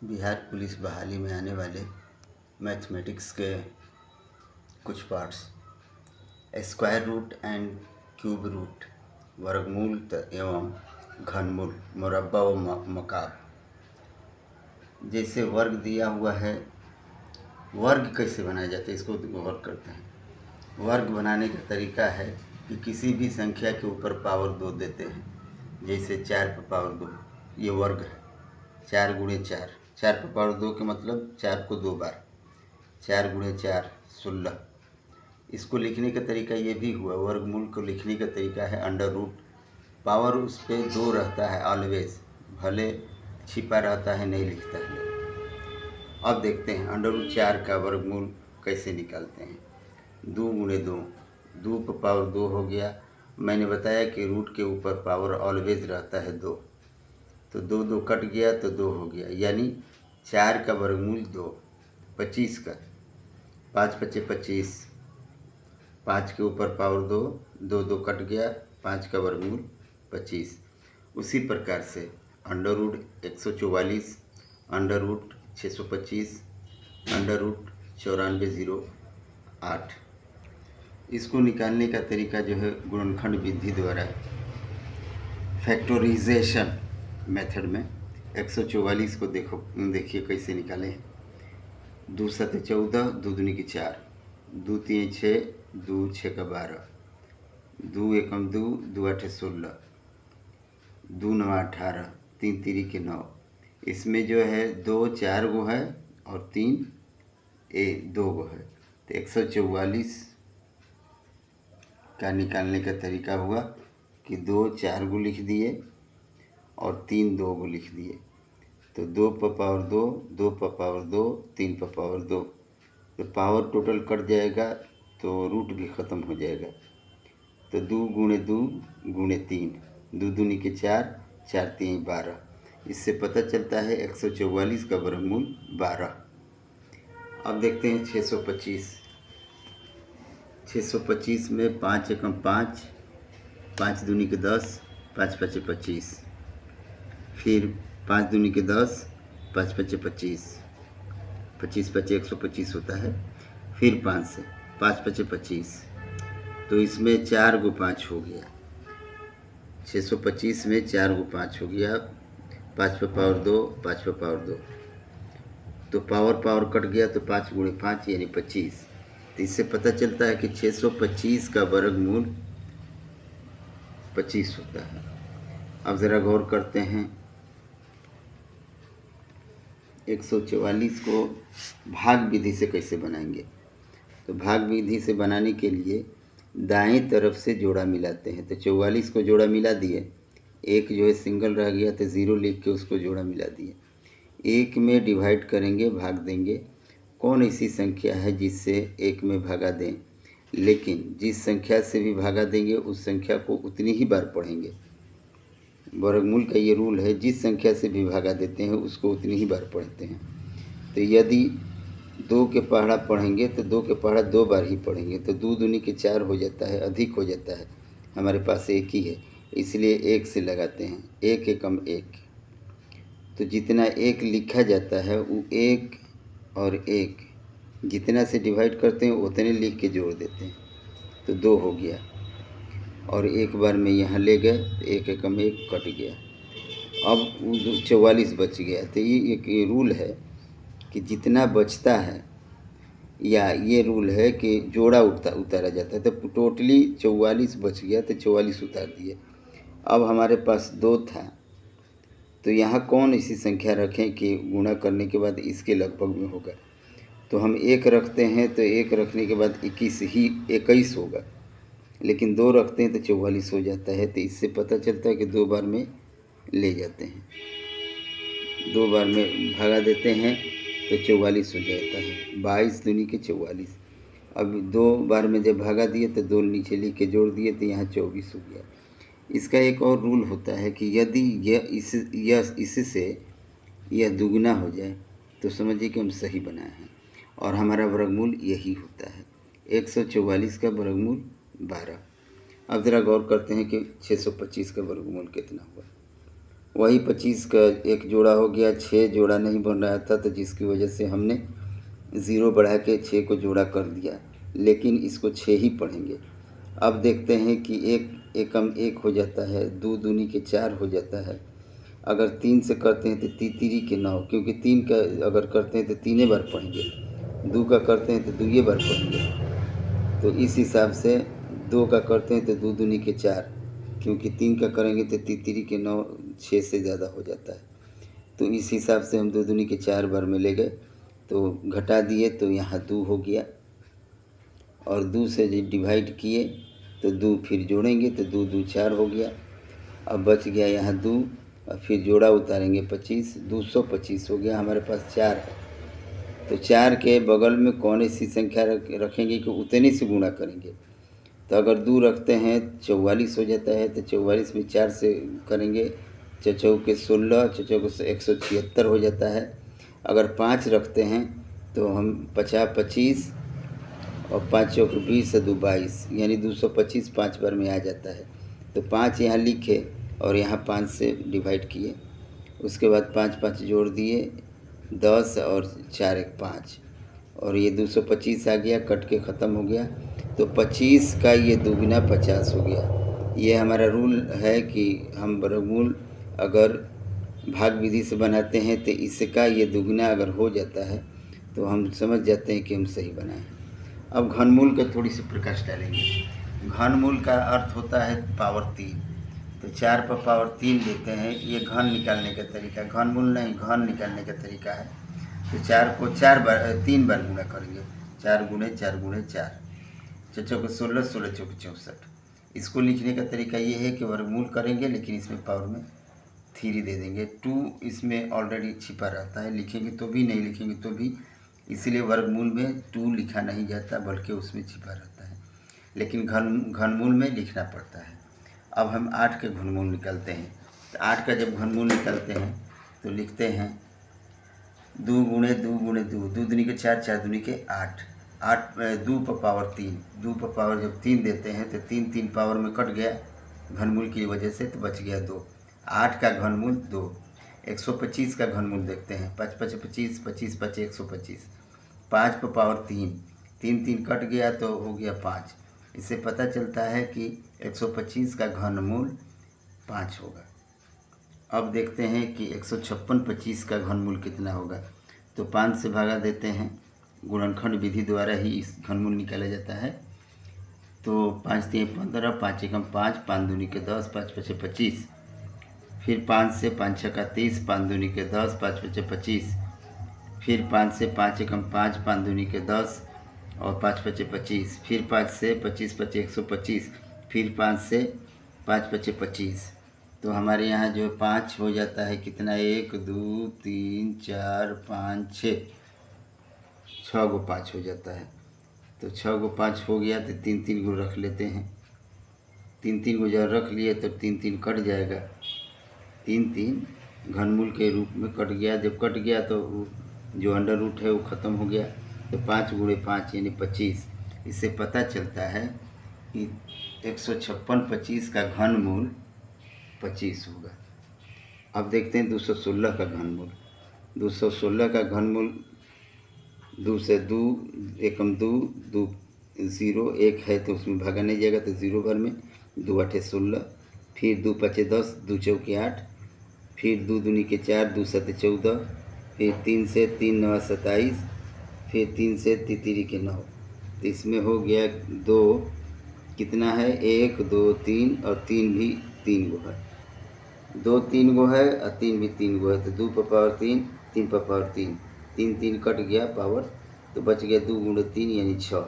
Bihar police बहाली में आने वाले मैथमेटिक्स के कुछ parts, square root and cube root, वर्गमूल एवं घनमूल, मुरब्बा व मकाब। जैसे वर्ग दिया हुआ है, वर्ग कैसे बनाया जाता है इसको गौर करते हैं। वर्ग बनाने का तरीका है कि किसी भी संख्या के ऊपर पावर 2 देते हैं। जैसे 4 पर पावर 2, ये वर्ग है। 4 गुणे 4, 4 पर पावर 2 के मतलब 4 को 2 बार, 4 गुणे 4 16। इसको लिखने का तरीका ये भी हुआ। वर्गमूल को लिखने का तरीका है अंडर रूट, पावर उस पर 2 रहता है ऑलवेज, भले छिपा रहता है, नहीं लिखता है। अब देखते हैं अंडर रूट 4 का वर्गमूल कैसे निकालते हैं। 2 गुणे 2, 2 पर पावर 2 हो गया। मैंने बताया कि रूट के ऊपर पावर ऑलवेज रहता है 2, तो 2 2 कट गया तो 2 हो गया, यानी 4 का वर्गमूल 2। 25 का, 5 पचे 25, 5 के ऊपर पावर 2, 2 2 कट गया, 5 का वर्गमूल 25। उसी प्रकार से under root 144, under root 625, under root 9408। इसको निकालने का तरीका जो है गुणनखंड विधि द्वारा, फैक्टोराइजेशन मेथड में 144 को देखिए कैसे निकाले। 2 7 14, 2 दूनी की 4, 2 3 6, 2 6 का 12, 2 एकम 2, 2 8 16, 2 9 18, 3 3 के 9। इसमें जो है 2 4 गो है और 3 2 गो है, तो 144 का निकालने का तरीका हुआ कि 2 4 गो लिख दिए और 3 2 गो लिख दिए। तो 2 पर पावर 2, 2 पर पावर 2, 3 पर पावर 2, तो पावर टोटल कट जाएगा तो रूट भी ख़त्म हो जाएगा। तो 2 गुणे 2 गुणे 3, 2 दूनी के 4, 4 3 12। इससे पता चलता है 144 का वर्गमूल 12। अब देखते हैं 625। 625 में 5 एकम 5, 5 दूनी के 10, 5 पचे 25, फिर 5 दूनी के 10, 5 पचे 25, 25 पचे 125 होता है, फिर 5 से 5 पचे 25, तो इसमें 4 गो 5 हो गया। 625 में 4 गो 5 हो गया, 5 पर पावर 2, 5 पर पावर 2, तो पावर कट गया तो 5 गुणे 5 यानी 25। तो इससे पता चलता है कि 625 का वर्गमूल 25 होता है। अब ज़रा गौर करते हैं 144 को भाग विधि से कैसे बनाएंगे। तो भाग विधि से बनाने के लिए दाएं तरफ से जोड़ा मिलाते हैं। तो 44 को जोड़ा मिला दिए, एक जो है सिंगल रह गया तो 0 लिख के उसको जोड़ा मिला दिए। 1 में डिवाइड करेंगे, भाग देंगे। कौन ऐसी संख्या है जिससे 1 में भागा दें, लेकिन जिस संख्या से भी भागा देंगे उस संख्या को उतनी ही बार पढ़ेंगे। वर्गमूल का ये रूल है, जिस संख्या से भी भागा देते हैं उसको उतनी ही बार पढ़ते हैं। तो यदि 2 के पहाड़ा पढ़ेंगे तो 2 के पहाड़ा 2 बार ही पढ़ेंगे, तो 2 दूनी के 4 हो जाता है, अधिक हो जाता है। हमारे पास 1 ही है, इसलिए 1 से लगाते हैं। 1 एकम 1, तो जितना 1 लिखा जाता है वो 1 और 1 जितना से डिवाइड करते हैं उतने लिख के जोड़ देते हैं, तो 2 हो गया। और एक बार में यहाँ ले गए तो 1 एकम 1 कट गया। अब 44 बच गया। तो ये एक रूल है कि जितना बचता है, या ये रूल है कि जोड़ा उतारा जाता है। तो टोटली 44 बच गया तो 44 उतार दिए। अब हमारे पास 2 था, तो यहाँ कौन ऐसी संख्या रखें कि गुणा करने के बाद इसके लगभग में होगा। तो हम 1 रखते हैं, तो 1 रखने के बाद 21 होगा, लेकिन 2 रखते हैं तो 44 हो जाता है। तो इससे पता चलता है कि 2 बार में ले जाते हैं, 2 बार में भगा देते हैं तो 44 हो जाता है। 22 दूनी के 44। अब 2 बार में जब भागा दिए तो 2 नीचे लिख के जोड़ दिए तो यहाँ 24 हो गया। इसका एक और रूल होता है कि यदि इससे यह दुगना हो जाए तो समझिए कि हम सही बनाए हैं और हमारा वर्गमूल यही होता है। 144 का वर्गमूल 12। अब ज़रा गौर करते हैं कि 625 का वर्गमूल कितना हुआ। वही 25 का एक जोड़ा हो गया, 6 जोड़ा नहीं बन रहा था तो जिसकी वजह से हमने 0 बढ़ा के 6 को जोड़ा कर दिया, लेकिन इसको 6 ही पढ़ेंगे। अब देखते हैं कि एक एकम 1 हो जाता है, 2 दूनी के 4 हो जाता है। अगर 3 से करते हैं तो तीतीरी के 9, क्योंकि 3 का अगर करते हैं तो 3 बार पढ़ेंगे, 2 का करते हैं तो 2 बार पढ़ेंगे। तो इस हिसाब से 2 का करते हैं तो 2 दूनी के 4, क्योंकि 3 का करेंगे तो तीतीरी के 9 6 से ज़्यादा हो जाता है। तो इस हिसाब से हम 2 दूनी के 4 बार में ले गए, तो घटा दिए तो यहाँ 2 हो गया, और 2 से डिवाइड किए तो 2 फिर जोड़ेंगे तो 2 2 4 हो गया। अब बच गया यहाँ 2, और फिर जोड़ा उतारेंगे 25, 225 हो गया। हमारे पास 4 है, तो 4 के बगल में कौन ऐसी संख्या रखेंगे कि उतने से गुणा करेंगे। तो अगर 2 रखते हैं 44 हो जाता है, तो 44 में 4 से करेंगे, चौके 16, चौके 176 हो जाता है। अगर 5 रखते हैं तो हम 50 25 और 5 चौके 20 2 22, यानी 225 5 बार में आ जाता है। तो 5 यहाँ लिखे और यहाँ 5 से डिवाइड किए, उसके बाद 5 5 जोड़ दिए 10 और 4 1 5, और ये 225 आ गया, कट के ख़त्म हो गया। तो 25 का ये दुगना 50 हो गया। ये हमारा रूल है कि हम वर्गमूल अगर भाग विधि से बनाते हैं तो इसका ये दुगना अगर हो जाता है तो हम समझ जाते हैं कि हम सही बनाए हैं। अब घनमूल का थोड़ी सी प्रकाश डालेंगे। घनमूल का अर्थ होता है पावर 3, तो 4 पर पावर 3 लेते हैं, ये घन निकालने का तरीका, घनमूल नहीं घन निकालने का तरीका है। तो 4 को 3 बार गुणा करेंगे, 4 गुणे 4 गुणे 4, 4 चौके 16, 16 चौके 64। इसको लिखने का तरीका ये है कि वर्गमूल करेंगे लेकिन इसमें पावर में 3 दे देंगे। 2 इसमें ऑलरेडी छिपा रहता है, लिखेंगे तो भी नहीं लिखेंगे तो भी, इसलिए वर्गमूल में 2 लिखा नहीं जाता बल्कि उसमें छिपा रहता है, लेकिन घनमूल में लिखना पड़ता है। अब हम 8 के घनमूल निकालते हैं। तो 8 का जब घनमूल निकालते हैं तो लिखते हैं 2 गुणे 2 गुणे 2, 2 दूनी के 4, 4 दूनी के 8, 8 2 पर पावर 3, 2 पर पावर जब 3 देते हैं तो 3 3 पावर में कट गया घनमूल की वजह से, तो बच गया 2। 8 का घनमूल 2। 125 का घनमूल देखते हैं, 5 5 25, 25 5 125, 5 पर पावर 3, 3 3 कट गया तो हो गया 5। इससे पता चलता है कि 125 का घनमूल 5 होगा। अब देखते हैं कि 156 25 का घनमूल कितना होगा। तो 5 से भागा देते हैं, गुणनखंड विधि द्वारा ही इस घनमूल निकाला जाता है। तो 5 3 15, 5 एकम 5, 5 दूनी के 10, 5 5 25, फिर 5 से 5 6 30, 5 दूनी के 10, 5 5 25, फिर 5 से 5 एकम 5, 5 दूनी के 10 और 5 5 25, फिर 5 से 25 5 125, फिर 5 से 5 5 25। तो हमारे यहाँ जो 5 हो जाता है कितना, 1 2 3 4 5 6, 6 गो 5 हो जाता है। तो 6 गो 5 हो गया तो 3 3 गो रख लेते हैं, 3 3 गो जब रख लिए तो 3 3 कट जाएगा, 3 3 घनमूल के रूप में कट गया। जब कट गया तो जो अंडर रूट है वो ख़त्म हो गया, तो 5 गुणे 5 यानी 25। इससे पता चलता है कि 156 25 का घनमूल 25 होगा। अब देखते हैं 216 का घनमूल। 216 का घनमूल 2 से 2 एकम 2 2 0 1 है तो उसमें भागा नहीं जाएगा, तो 0 भर में 2 8 16, फिर 2 5 10, 2 चौके 8, फिर 2 दूनी के 4, 2 7 14, फिर 3 से 3 9 27, फिर 3 से तितिरी के 9। तो इसमें हो गया 2, कितना है 1 2 3 और 3 भी 3 गो है, 2 3 गो है और 3 भी 3 गो है। तो 2 पर पावर 3, 3 पर पावर 3, 3 3 कट गया पावर, तो बच गया 2 गुणे 3 यानी 6।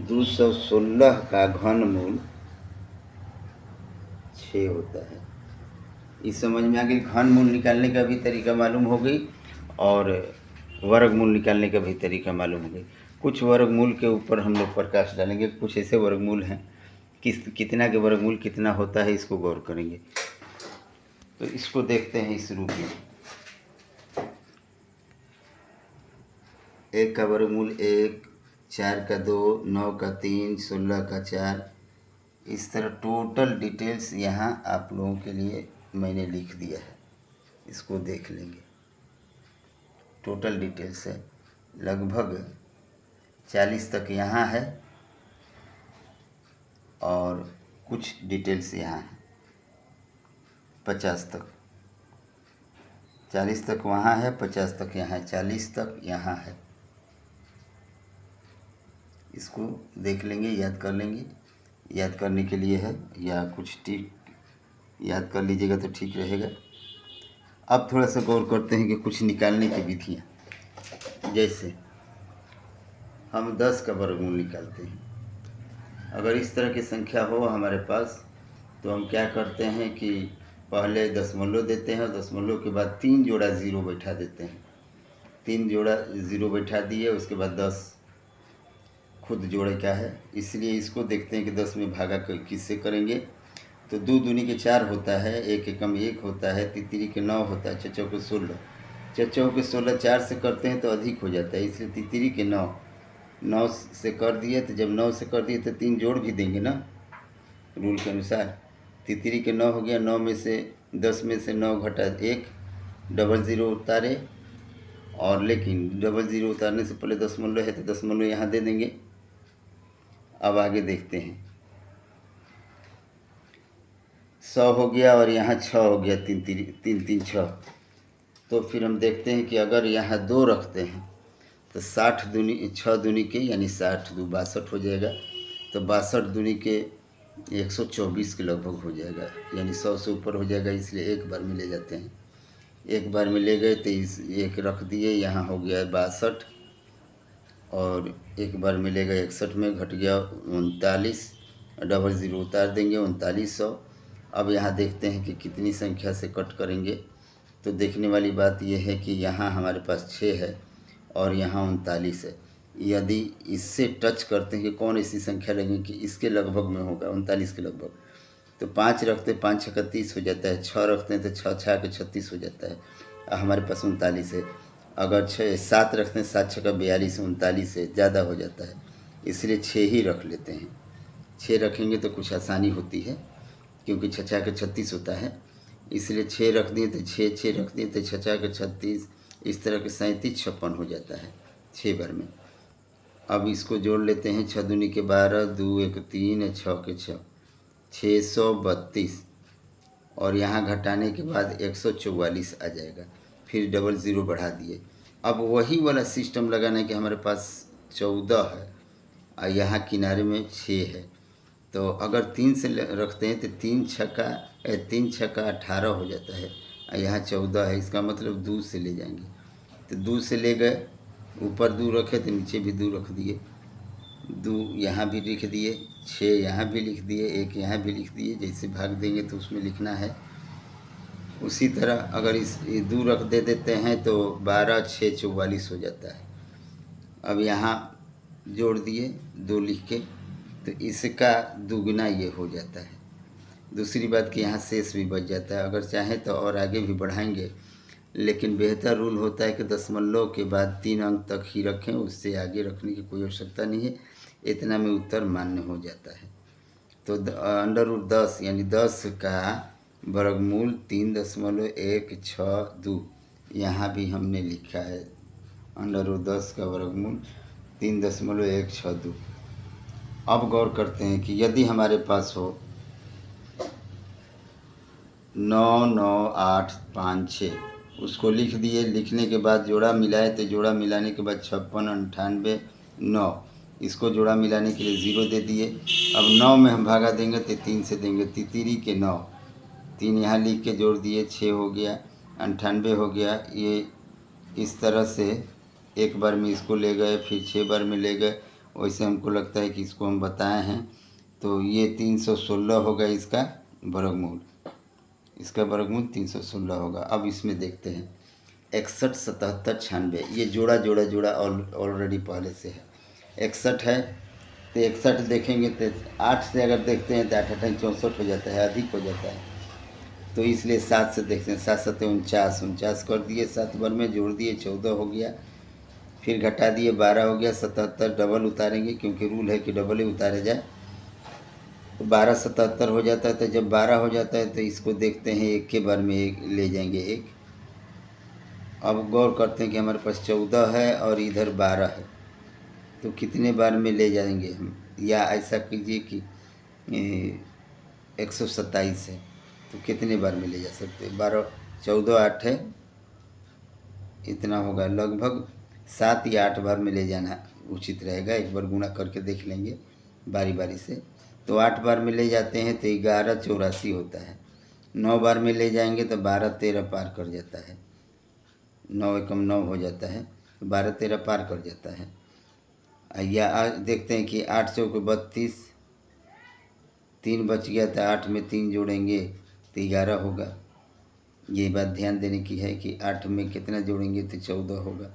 216 का घनमूल 6 होता है। इस समझ में आ गई, घनमूल निकालने का भी तरीका मालूम हो गई और वर्गमूल निकालने का भी तरीका मालूम हो गई। कुछ वर्गमूल के ऊपर हम लोग प्रकाश डालेंगे, कुछ ऐसे वर्गमूल हैं कितना के वर्गमूल कितना होता है इसको गौर करेंगे। तो इसको देखते हैं इस रूप में, 1 का वर्गमूल 1, 4 का 2, 9 का 3, 16 का 4। इस तरह टोटल डिटेल्स यहाँ आप लोगों के लिए मैंने लिख दिया है। इसको देख लेंगे। टोटल डिटेल्स है लगभग 40 तक यहाँ है और कुछ डिटेल्स यहाँ है 50 तक। 40 तक वहाँ है, 50 तक यहाँ है, 40 तक यहाँ है। इसको देख लेंगे, याद कर लेंगे। याद करने के लिए है या कुछ टिक याद कर लीजिएगा तो ठीक रहेगा। अब थोड़ा सा गौर करते हैं कि कुछ निकालने की विधियाँ। जैसे हम 10 का वर्गमूल निकालते हैं। अगर इस तरह की संख्या हो हमारे पास तो हम क्या करते हैं कि पहले दशमलव देते हैं और दशमलव के बाद 3 जोड़ा ज़ीरो बैठा देते हैं। 3 जोड़ा ज़ीरो बैठा दिए, उसके बाद 10 खुद जोड़े क्या है, इसलिए इसको देखते हैं कि 10 में भागा किससे करेंगे। तो 2 दूनी के 4 होता है, 1 एकम 1 होता है, तितरी के 9 होता है, चचौ के 16। चचौ के 16 4 से करते हैं तो अधिक हो जाता है, इसलिए तितरी के 9 से कर दिए। तो जब 9 से कर दिए तो 3 जोड़ भी देंगे ना रूल के अनुसार। तितरी के 9 हो गया, 9 में से 10 में से 9 घटा 1, डबल ज़ीरो उतारे। और लेकिन डबल ज़ीरो उतारने से पहले दशमलव है तो दशमलव यहाँ दे देंगे। अब आगे देखते हैं, 100 हो गया और यहाँ 6 हो गया, 3 3 6। तो फिर हम देखते हैं कि अगर यहाँ 2 रखते हैं तो 60 दूनी 6 दूनी के यानी 60 2 62 हो जाएगा। तो 62 दूनी के 124 के लगभग हो जाएगा, यानी 100 से ऊपर हो जाएगा। इसलिए एक बार में ले जाते हैं। एक बार में ले गए तो इस एक रख दिए, यहाँ हो गया 62 और एक बार में ले गए 61 में घट गया 39, डबल ज़ीरो उतार देंगे 3900। अब यहाँ देखते हैं कि कितनी संख्या से कट करेंगे। तो देखने वाली बात यह है कि यहाँ हमारे पास 6 है और यहाँ 39 है। यदि इससे टच करते हैं कि कौन ऐसी संख्या लगेगी कि इसके लगभग में होगा 39 के लगभग, तो 5 रखते 5 छक्का 30 हो जाता है, 6 रखते हैं तो 6 6 के 36 हो जाता है। हमारे पास 39 है। अगर 7 रखते हैं 7 छक्का 42 39 है, ज़्यादा हो जाता है, इसलिए 6 ही रख लेते हैं। 6 रखेंगे तो कुछ आसानी होती है क्योंकि 6 6 के 36 होता है, इसलिए 6 रख दिए तो 6 6 रख दिए तो 6 6 के 36, इस तरह के 37 56 हो जाता है 6 बार में। अब इसको जोड़ लेते हैं, 6 दूनी के 12, 2 1 3, 6 के 6, 632 और यहाँ घटाने के बाद 144 आ जाएगा। फिर डबल ज़ीरो बढ़ा दिए। अब वही वाला सिस्टम लगाना है कि हमारे पास 14 है और यहाँ किनारे में 6 है। तो अगर 3 से रखते हैं तो 3 छक्का 18 हो जाता है और यहाँ 14 है, इसका मतलब 2 से ले जाएंगे। तो 2 से ले गए, ऊपर 2 रखे तो नीचे भी 2 रख दिए, 2 यहाँ भी लिख दिए, 6 यहाँ भी लिख दिए, 1 यहाँ भी लिख दिए। जैसे भाग देंगे तो उसमें लिखना है। उसी तरह अगर इस 2 रख देते हैं तो 12 6 44 हो जाता है। अब यहाँ जोड़ दिए 2 लिख के, तो इसका दुगना ये हो जाता है। दूसरी बात कि यहाँ शेष भी बच जाता है। अगर चाहें तो और आगे भी बढ़ाएंगे, लेकिन बेहतर रूल होता है कि दशमलव के बाद 3 अंक तक ही रखें, उससे आगे रखने की कोई आवश्यकता नहीं है। इतना में उत्तर मान्य हो जाता है। तो √10 यानी 10 का वर्गमूल 3.162 यहाँ भी हमने लिखा है। √10 का वर्गमूल 3.162। अब गौर करते हैं कि यदि हमारे पास हो 9 9 8 5 6, उसको लिख दिए। लिखने के बाद जोड़ा मिलाए तो जोड़ा मिलाने के बाद 56 98 9, इसको जोड़ा मिलाने के लिए 0 दे दिए। अब 9 में हम भागा देंगे तो 3 से देंगे, तितरी के 9, 3 यहाँ लिख के जोड़ दिए, 6 हो गया, 98 हो गया। ये इस तरह से एक बार में इसको ले गए, फिर 6 बार में ले गए। वैसे हमको लगता है कि इसको हम बताए हैं। तो ये 316 होगा इसका वर्गमूल, इसका वर्गमूल 316 होगा। अब इसमें देखते हैं 61 77 96, ये जोड़ा जोड़ा जोड़ा ऑलरेडी पहले से है। 61 है तो 61 देखेंगे तो 8 से अगर देखते हैं तो 8 8 64 हो जाता है, अधिक हो जाता है। तो इसलिए 7 से देखते हैं, 7 7 49 कर दिए, 7 बार में जोड़ दिए, 14 हो गया। फिर घटा दिए, 12 हो गया, 77 डबल उतारेंगे क्योंकि रूल है कि डबल ही उतारे जाए। तो 12 77 हो जाता है। तो जब 12 हो जाता है तो इसको देखते हैं, एक के बार में एक ले जाएंगे, एक अब गौर करते हैं कि हमारे पास 14 है और इधर 12 है, तो कितने बार में ले जाएंगे हम? या ऐसा कीजिए कि 127 है, तो कितने बार में ले जा सकते हैं? 12 14 8 है, इतना होगा, लगभग 7 या 8 बार में ले जाना उचित रहेगा। एक बार गुणा करके देख लेंगे बारी बारी से। तो 8 बार में ले जाते हैं तो 1184 होता है। 9 बार में ले जाएंगे तो 12 13 पार कर जाता है, 9 एकम 9 हो जाता है, तो 12 13 पार कर जाता है। या आज देखते हैं कि 8 चौक 32, 3 बच गया था, 8 में 3 जोड़ेंगे तो 11 होगा। ये बात ध्यान देने की है कि 8 में कितना जोड़ेंगे तो 14 होगा,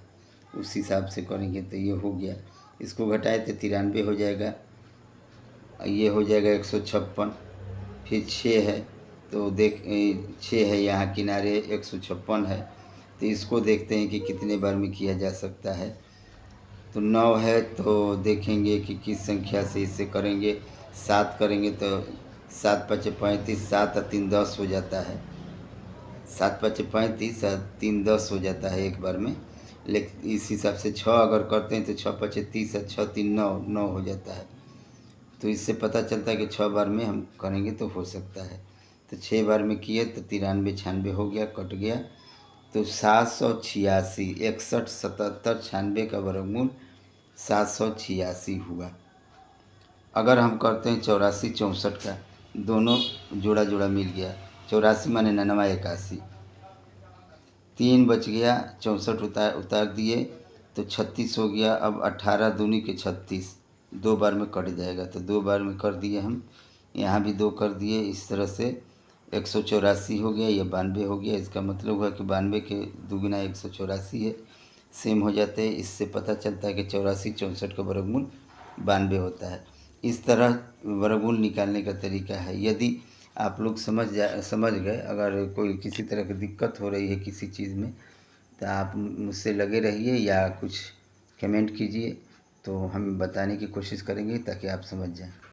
उस हिसाब से करेंगे तो ये हो गया। इसको घटाए तो 93 हो जाएगा, ये हो जाएगा 156। फिर 6 है तो 6 है यहाँ किनारे, 156 है, तो इसको देखते हैं कि कितने बार में किया जा सकता है। तो 9 है तो देखेंगे कि किस संख्या से इसे करेंगे। 7 करेंगे तो 7 5 35, 7 और 3 10 हो जाता है, 7 5 35 और 3 10 हो जाता है एक बार में। लेकिन इस हिसाब से 6 अगर करते हैं तो 6 5 30 और 6 3 9 9 हो जाता है। तो इससे पता चलता है कि 6 बार में हम करेंगे तो हो सकता है। तो 6 बार में किए तो 93 96 हो गया, कट गया। तो 786, 61 77 96 का वर्गमूल 786 हुआ। अगर हम करते हैं 84 64 का, दोनों जोड़ा जोड़ा मिल गया, 84 माने 99 81, 3 बच गया, 64 उतार दिए तो 36 हो गया। अब 18 दूनी के 36, 2 बार में कट जाएगा, तो 2 बार में कर दिए हम, यहाँ भी 2 कर दिए। इस तरह से 184 हो गया, ये 92 हो गया। इसका मतलब हुआ कि 92 के दुगुना 184 है, सेम हो जाते हैं। इससे पता चलता है कि 84 64 का वर्गमूल 92 होता है। इस तरह वर्गमूल निकालने का तरीका है। यदि आप लोग समझ गए, अगर कोई किसी तरह की दिक्कत हो रही है किसी चीज़ में, तो आप मुझसे लगे रहिए या कुछ कमेंट कीजिए, तो हम बताने की कोशिश करेंगे ताकि आप समझ जाएं।